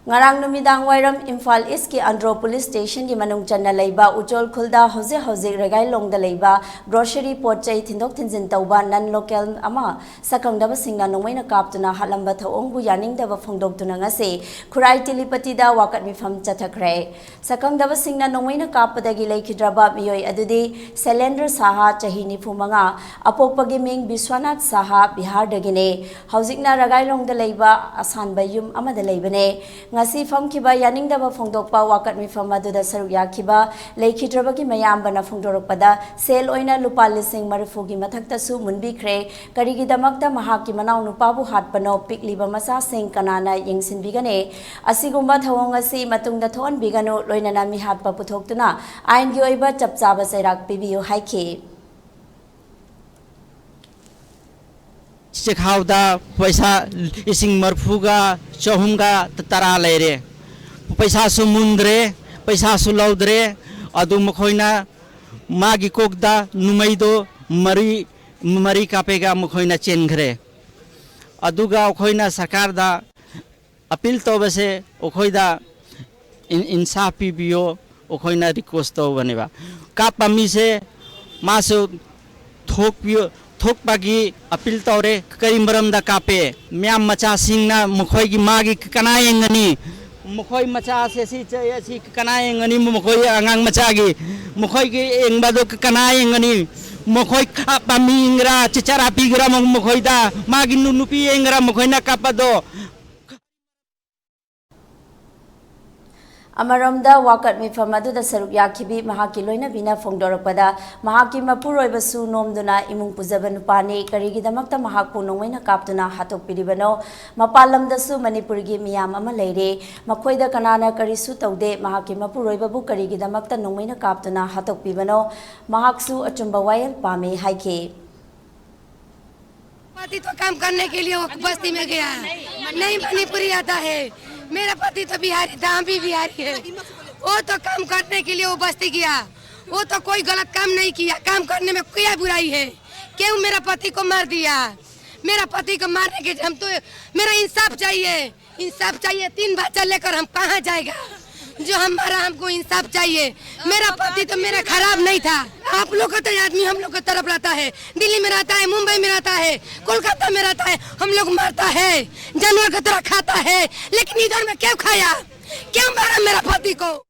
Ngarang numidang wairam Imphal East ki Andro Police Station ki manung channa leiba Uchol Khulda hauze regai long da leiba grocery pot chai thindok thinjin tauba non local ama sakang daba singna nongmaina kaptuna halamba thaong bu yaning daba phongdok tuna ngase Khurai Tilipati da wakat mifam chathakre sakang daba singna nongmaina kapadagi leikidraba miyoi adudi Selendra Saha chahi nifumanga apokpagi ming Biswanath Saha Bihar dagine hauzikna ragai long da leiba asan bayum ama da leibane ngasi fam kiba yaning daba phongdokpa wakat mifam aduda saruk yakiba leikidrabagi mayambana phongdorokpada sel oina lupa lising marifugi mathakta su munbikhre karigi damakta mahaki manaw nupabu hatpano pikliba masa sing kanana yengsin bigane asigumba thawong asi matungda thon bigano loinana mi hatpa puthoktuna ain gi oiba chapchaba sairak pibiyo haike Chekhauda paisa ising marfuga chahumga tara leire paisa su mundre paisa su laudre adu mukhoina magi kokda numaido mari kapega mukhoina chengre aduga okhoina sarkar da appeal to base okhoida insaf pibio okhoina request to baneba kapami se masu thokpio थोकपागी appeal तौरे कई मरमदा कापे ma'am मचा सिंगना मुखोई की मागी कनायंगनी मुखोई मचा से सी कनायंगनी मुखोई अंगांग मचागी मुखोई की एंगबादो कनायंगनी मुखोई कापामिंगरा चिचारा पिगरा मुखोई दा मागी नुनुपी एंगरा मुखोई ना कापादो Amaramda wakat mifam aduda saruk yakibi mahaki loina bina phongdorokpada mahaki mapuroiba su nomduna imung pujaba nupani karigi damakta mahakpu nongwaina kaptuna hatok piribano mapalamda su manipurgi miyam ama leire makhoida kanana karisu taude mahaki mapuroiba bu karigi damakta nongwaina kaptuna hatok pibano mahaksu achumba wayal pame haike पति तो काम करने के लिए वो बस्ती में गया नहीं मणिपुरी आता है मेरा पति तो बिहारी था हम भी बिहारी है वो तो काम करने के लिए वो बस्ती गया वो तो कोई गलत काम नहीं किया काम करने में क्या बुराई है क्यों मेरा पति को मार दिया मेरा पति को मारने के हम तो मेरा इंसाफ चाहिए 3 बच्चा लेकर हम कहाँ जाएगा जो हमारा हमको इंसाफ चाहिए मेरा पति तो मेरा खराब नहीं था आप लोग का तो आदमी हम लोग की तरफ रहता है दिल्ली में रहता है मुंबई में रहता है कोलकाता में रहता है हम लोग मारता है जानवर की तरह खाता है लेकिन इधर में क्यों खाया क्यों मारा मेरा पति को।